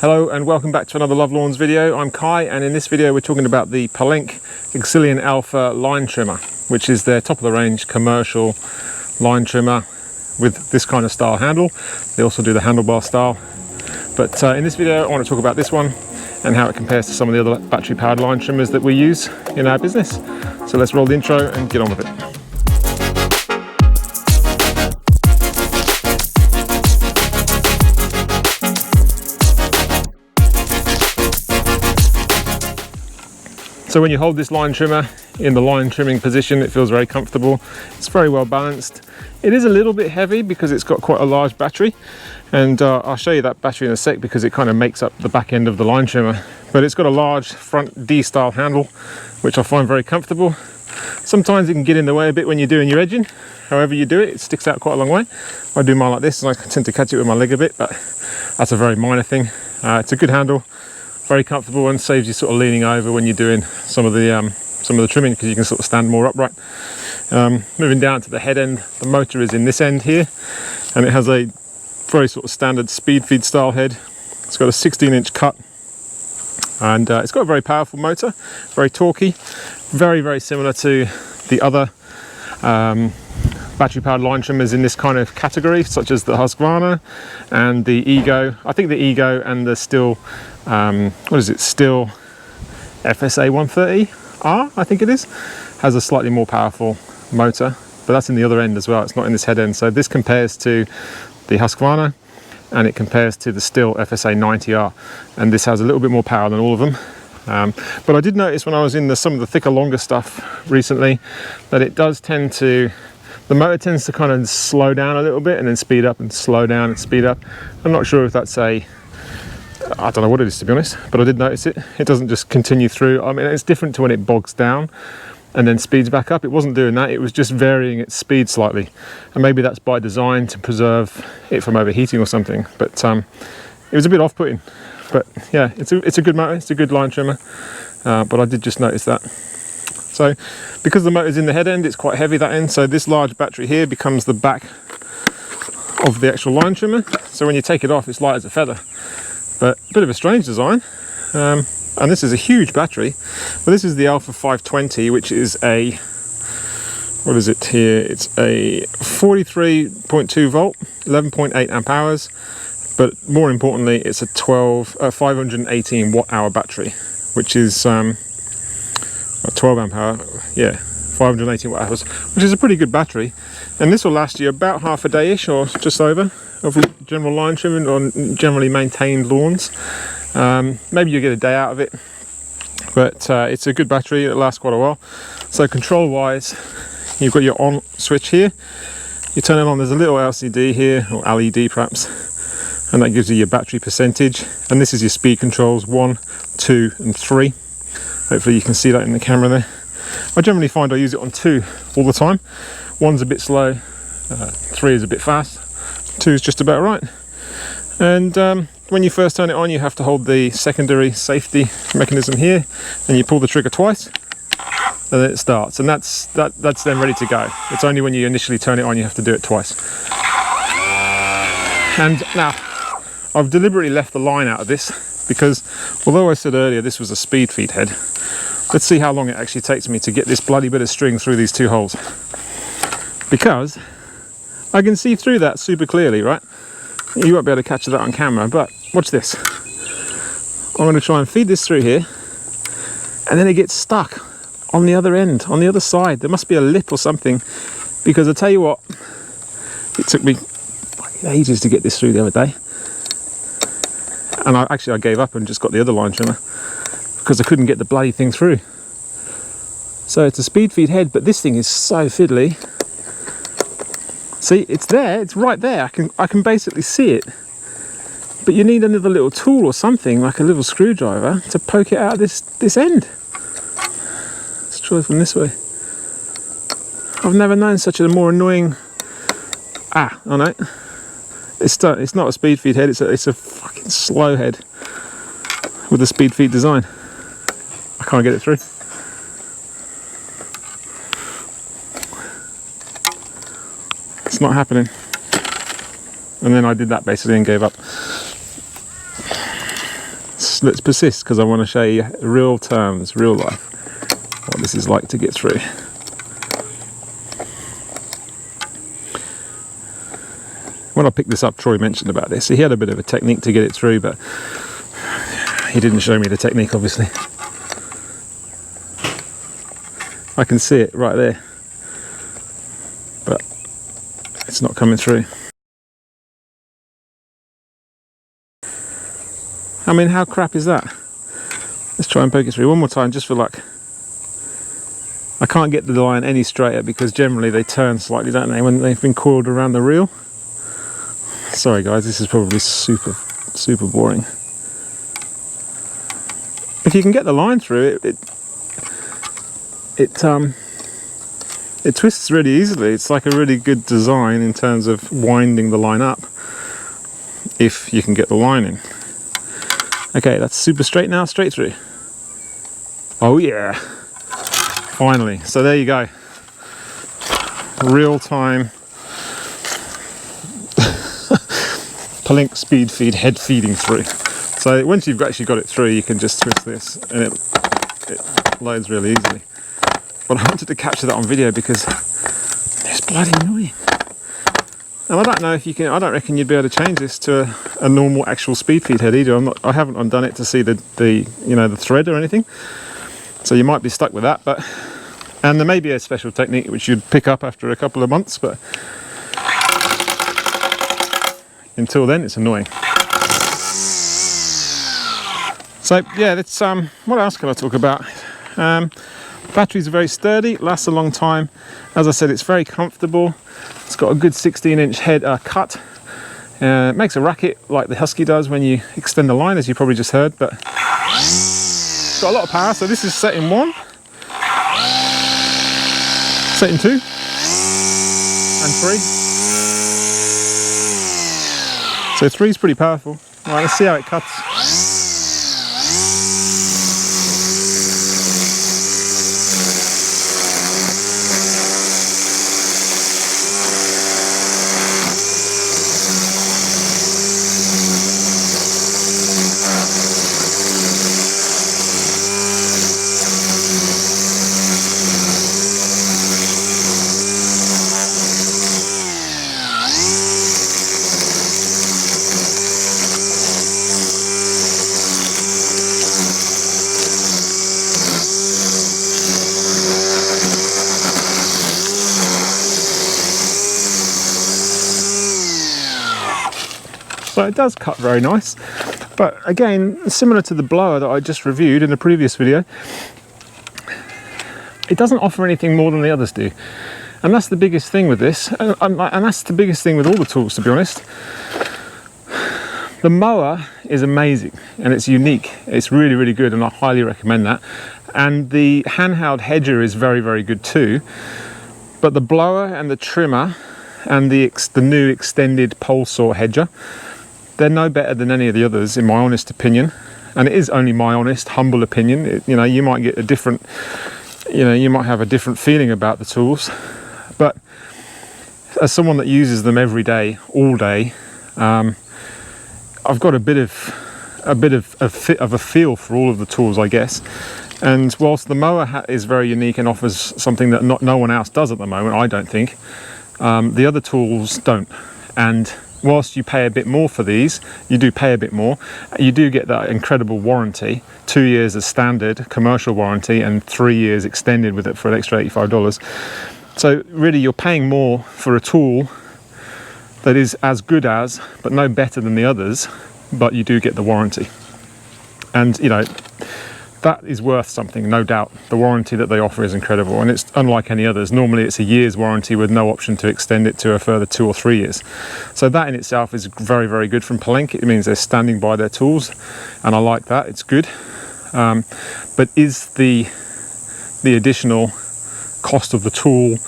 Hello and welcome back to another Lovelawns video. I'm Kai, and in this video we're talking about the Pellenc Excelion Alpha line trimmer, which is their top of the range commercial line trimmer with this kind of style handle. They also do the handlebar style, but in this video I want to talk about this one and how it compares to some of the other battery powered line trimmers that we use in our business. So let's roll the intro and get on with it. So when you hold this line trimmer in the line trimming position, it feels very comfortable. It's very well balanced. It is a little bit heavy because it's got quite a large battery, and I'll show you that battery in a sec because it kind of makes up the back end of the line trimmer. But it's got a large front D-style handle, which I find very comfortable. Sometimes it can get in the way a bit when you're doing your edging. However you do it, it sticks out quite a long way. I do mine like this and I tend to catch it with my leg a bit, but that's a very minor thing. It's a good handle. Very comfortable and saves you sort of leaning over when you're doing some of the trimming, because you can sort of stand more upright. Moving down to the head end, the motor is in this end here, and it has a very sort of standard speed feed style head. It's got a 16-inch cut, and it's got a very powerful motor, very torquey, very similar to the other battery powered line trimmers in this kind of category, such as the Husqvarna and the Ego. I think the Ego and the Stihl, Stihl FSA 130R, I think it is, has a slightly more powerful motor, but that's in the other end as well. It's not in this head end. So this compares to the Husqvarna and it compares to the Stihl FSA 90R, and this has a little bit more power than all of them. But I did notice when I was in some of the thicker, longer stuff recently that it does tend to, the motor tends to kind of slow down a little bit and then speed up and slow down and speed up. I'm not sure if that's I don't know what it is, to be honest, but I did notice it. It doesn't just continue through. I mean, it's different to when it bogs down and then speeds back up. It wasn't doing that. It was just varying its speed slightly. And maybe that's by design to preserve it from overheating or something. But it was a bit off-putting. But yeah, it's a good motor. It's a good line trimmer. But I did just notice that. So because the motor's in the head end, it's quite heavy, that end. So this large battery here becomes the back of the actual line trimmer. So when you take it off, it's light as a feather. But a bit of a strange design. And this is a huge battery. But this is the Alpha 520, which is a, what is it here? It's a 43.2 volt, 11.8 amp hours. But more importantly, it's a 518 watt hour battery, which is 12 amp hour, yeah, 518 watt hours, which is a pretty good battery. And this will last you about half a day-ish or just over of general line trimming on generally maintained lawns. Maybe you get a day out of it, but it's a good battery. It lasts quite a while. So control wise, you've got your on switch here. You turn it on, there's a little LCD here, or LED perhaps, and that gives you your battery percentage. And this is your speed controls, 1, 2 and 3. Hopefully you can see that in the camera there. I generally find I use it on 2 all the time. 1's a bit slow, 3 is a bit fast, 2 is just about right. And when you first turn it on, you have to hold the secondary safety mechanism here, and you pull the trigger twice, and then it starts. And that's then ready to go. It's only when you initially turn it on you have to do it twice. And now, I've deliberately left the line out of this because although I said earlier this was a speed feed head, let's see how long it actually takes me to get this bloody bit of string through these 2 holes. Because I can see through that super clearly, right? You won't be able to catch that on camera, but watch this. I'm going to try and feed this through here, and then it gets stuck on the other end, on the other side. There must be a lip or something, because I tell you what, it took me ages to get this through the other day. And I gave up and just got the other line trimmer because I couldn't get the bloody thing through. So it's a speed feed head, but this thing is so fiddly. See, it's there, it's right there. I can basically see it. But you need another little tool or something, like a little screwdriver, to poke it out of this end. Let's try from this way. I've never known such a more annoying. Oh no. It's not a speed feed head, it's a fucking slow head with a speed feed design. I can't get it through. It's not happening. And then I did that basically and gave up. let's persist, because I want to show you real terms, real life, what this is like to get through. When I picked this up, Troy mentioned about this. He had a bit of a technique to get it through, but he didn't show me the technique, obviously. I can see it right there, but it's not coming through. I mean, how crap is that? Let's try and poke it through one more time, just for luck. I can't get the line any straighter because generally they turn slightly, don't they, when they've been coiled around the reel. Sorry guys, this is probably super boring. If you can get the line through it twists really easily. It's like a really good design in terms of winding the line up, if you can get the line in. Okay, that's super straight now, straight through. Oh yeah, finally. So there you go. Real time Pellenc speed feed head feeding through. So once you've actually got it through, you can just twist this and it loads really easily. But I wanted to capture that on video because it's bloody annoying. And I don't know if you can. I don't reckon you'd be able to change this to a normal actual speed feed head either. I haven't undone it to see the thread or anything. So you might be stuck with that. And there may be a special technique which you'd pick up after a couple of months. But until then, it's annoying. So yeah, that's what else can I talk about? Batteries are very sturdy, lasts a long time. As I said, it's very comfortable. It's got a good 16-inch head cut. It makes a racket like the Husky does when you extend the line, as you probably just heard, but it's got a lot of power. So this is setting 1, setting 2, and 3. So 3 is pretty powerful. All right, let's see how it cuts. So it does cut very nice, but again, similar to the blower that I just reviewed in the previous video, it doesn't offer anything more than the others do. And that's the biggest thing with this, and that's the biggest thing with all the tools, to be honest. The mower is amazing and it's unique. It's really, really good, and I highly recommend that. And the handheld hedger is very, very good too. But the blower and the trimmer and the new extended pole saw hedger, they're no better than any of the others, in my honest opinion. And it is only my honest, humble opinion. You might get a different, you might have a different feeling about the tools. But as someone that uses them every day, all day, I've got a bit of a feel for all of the tools, I guess. And whilst the mower is very unique and offers something that no one else does at the moment, I don't think, the other tools don't. And whilst you pay a bit more for these, you do pay a bit more, you do get that incredible warranty, 2 years as standard commercial warranty and 3 years extended with it for an extra $85. So really you're paying more for a tool that is as good as, but no better than the others, but you do get the warranty. And that is worth something, no doubt. The warranty that they offer is incredible, and it's unlike any others. Normally it's a year's warranty with no option to extend it to a further 2 or 3 years. So that in itself is very, very good from Pellenc. It means they're standing by their tools, and I like that, it's good. But is the additional cost of the tool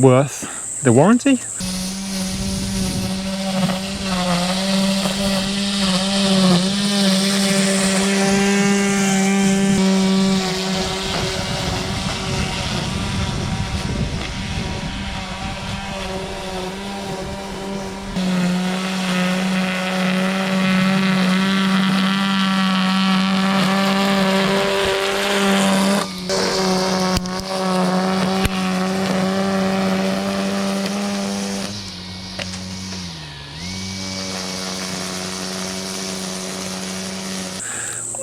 worth the warranty?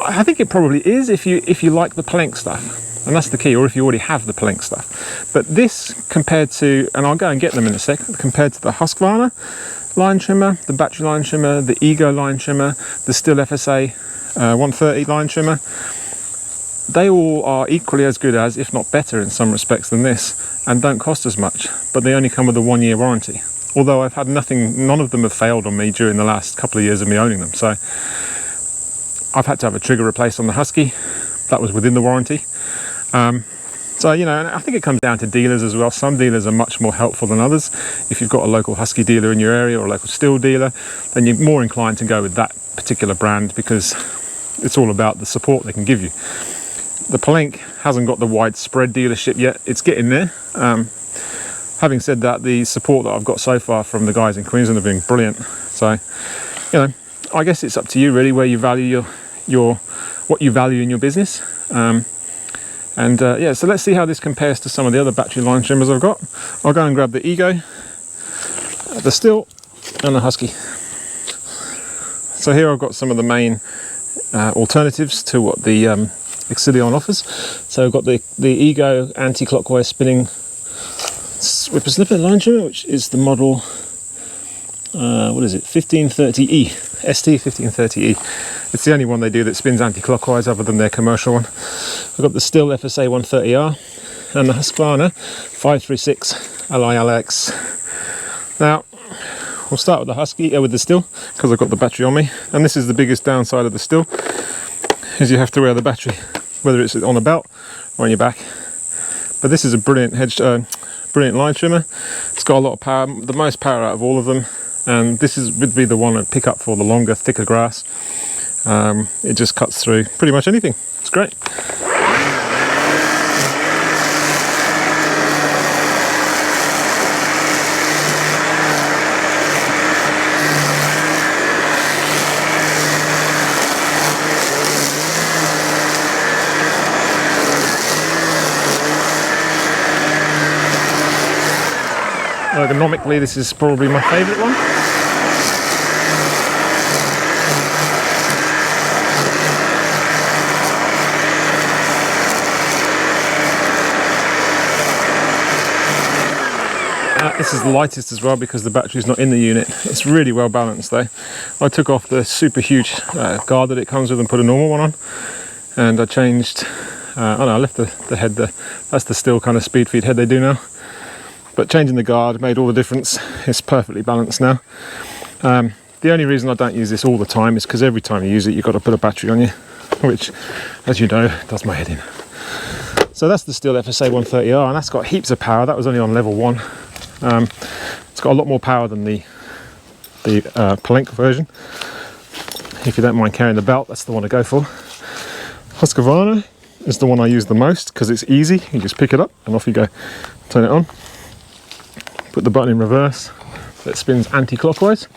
I think it probably is if you like the Pellenc stuff, and that's the key, or if you already have the Pellenc stuff. But this, compared to, and I'll go and get them in a sec, compared to the Husqvarna line trimmer, the battery line trimmer, the Ego line trimmer, the Stihl FSA 130 line trimmer, they all are equally as good as, if not better in some respects than this, and don't cost as much, but they only come with a 1-year warranty. Although I've had none of them have failed on me during the last couple of years of me owning them. So I've had to have a trigger replaced on the Husky. That was within the warranty. So, you know, and I think it comes down to dealers as well. Some dealers are much more helpful than others. If you've got a local Husky dealer in your area or a local Stihl dealer, then you're more inclined to go with that particular brand because it's all about the support they can give you. The Pellenc hasn't got the widespread dealership yet. It's getting there. Having said that, the support that I've got so far from the guys in Queensland have been brilliant. So, you know, I guess it's up to you really where you value what you value in your business. Yeah, so let's see how this compares to some of the other battery line trimmers I've got. I'll go and grab the Ego, the Stihl, and the Husky. So here I've got some of the main alternatives to what the Excelion offers. So I've got the Ego anti-clockwise spinning whipper snipper line trimmer, which is the model, what is it, 1530E, ST1530E. It's the only one they do that spins anti-clockwise other than their commercial one. I've got the Stihl FSA 130R and the Husqvarna 536 LILX. Now, we'll start with the Husky, with the Stihl, because I've got the battery on me. And this is the biggest downside of the Stihl, is you have to wear the battery, whether it's on a belt or on your back. But this is a brilliant brilliant line trimmer. It's got a lot of power, the most power out of all of them. And this would be the one I'd pick up for the longer, thicker grass. It just cuts through pretty much anything. It's great. Ergonomically, this is probably my favourite one. This is the lightest as well because the battery's not in the unit. It's really well balanced though. I took off the super huge guard that it comes with and put a normal one on, and I changed, oh no, I left the head there. That's the Stihl kind of speed feed head they do now. But changing the guard made all the difference. It's perfectly balanced now. The only reason I don't use this all the time is because every time you use it, you've got to put a battery on you, which, as you know, does my head in. So that's the Stihl FSA 130R, and that's got heaps of power. That was only on level 1. It's got a lot more power than the Pellenc version. If you don't mind carrying the belt, that's the one to go for. Husqvarna is the one I use the most because it's easy. You just pick it up and off you go. Turn it on. Put the button in reverse, so it spins anti-clockwise.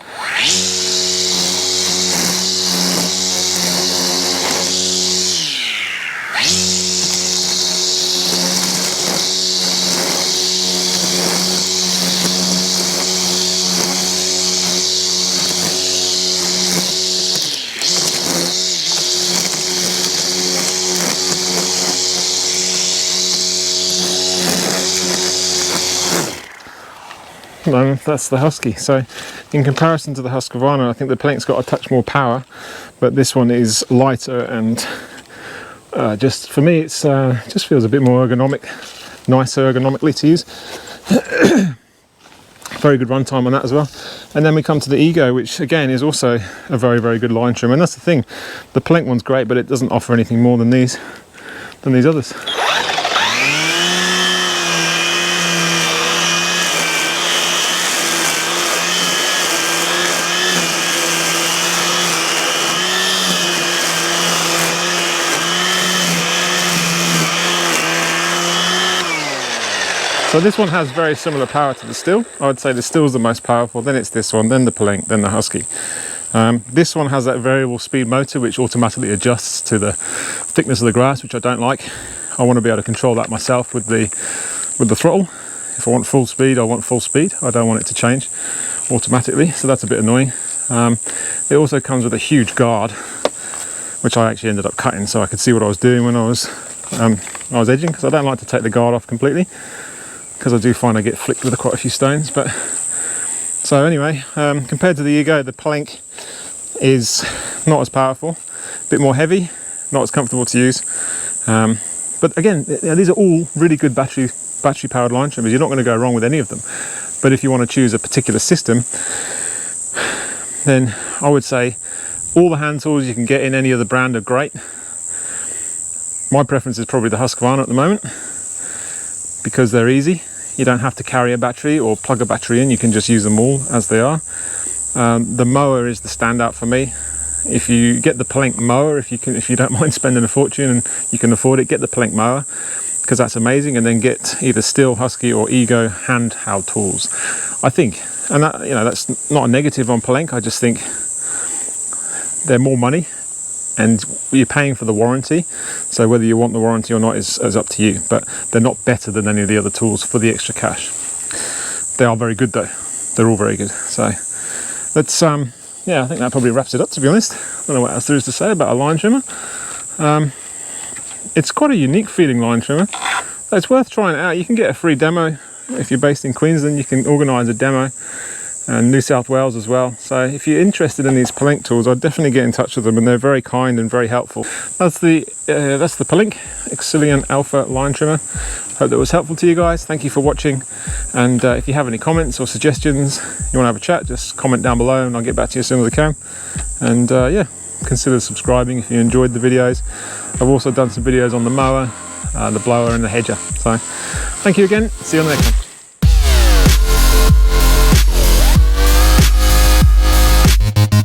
And that's the Husky. So in comparison to the Husqvarna, I think the Pellenc's got a touch more power, but this one is lighter, and just for me it's just feels a bit more ergonomic, nicer ergonomically to use. Very good runtime on that as well. And then we come to the Ego, which again is also a very, very good line trim. And that's the thing, the Pellenc one's great, but it doesn't offer anything more than these others. So this one has very similar power to the Stihl. I would say the Stihl is the most powerful, then it's this one, then the Pellenc, then the Husky. This one has that variable speed motor which automatically adjusts to the thickness of the grass, which I don't like. I want to be able to control that myself with the throttle. If I want full speed, I want full speed. I don't want it to change automatically, so that's a bit annoying. It also comes with a huge guard, which I actually ended up cutting so I could see what I was doing when I was edging, because I don't like to take the guard off completely, because I do find I get flicked with quite a few stones. But so anyway, compared to the Ego, the Pellenc is not as powerful, a bit more heavy, not as comfortable to use. But again, these are all really good battery powered line trimmers. You're not going to go wrong with any of them. But if you want to choose a particular system, then I would say all the hand tools you can get in any other brand are great. My preference is probably the Husqvarna at the moment, because they're easy. You don't have to carry a battery or plug a battery in. You can just use them all as they are. The mower is the standout for me. If you get the Pellenc mower, if you don't mind spending a fortune and you can afford it, get the Pellenc mower, because that's amazing. And then get either Stihl, Husky or Ego handheld tools. I think, and that, you know, that's not a negative on Pellenc. I just think they're more money and you're paying for the warranty. So whether you want the warranty or not is up to you, but they're not better than any of the other tools for the extra cash. They are very good though. They're all very good. So let's, yeah, I think that probably wraps it up, to be honest. I don't know what else there is to say about a line trimmer. It's quite a unique feeling line trimmer. It's worth trying it out. You can get a free demo. If you're based in Queensland, you can organise a demo, and New South Wales as well. So if you're interested in these Pellenc tools, I'd definitely get in touch with them, and they're very kind and very helpful. That's the Pellenc Excelion Alpha line trimmer. Hope that was helpful to you guys. Thank you for watching, and if you have any comments or suggestions, you want to have a chat, just comment down below and I'll get back to you as soon as I can. And yeah, consider subscribing if you enjoyed the videos. I've also done some videos on the mower, the blower and the hedger. So thank you again, see you on the next one.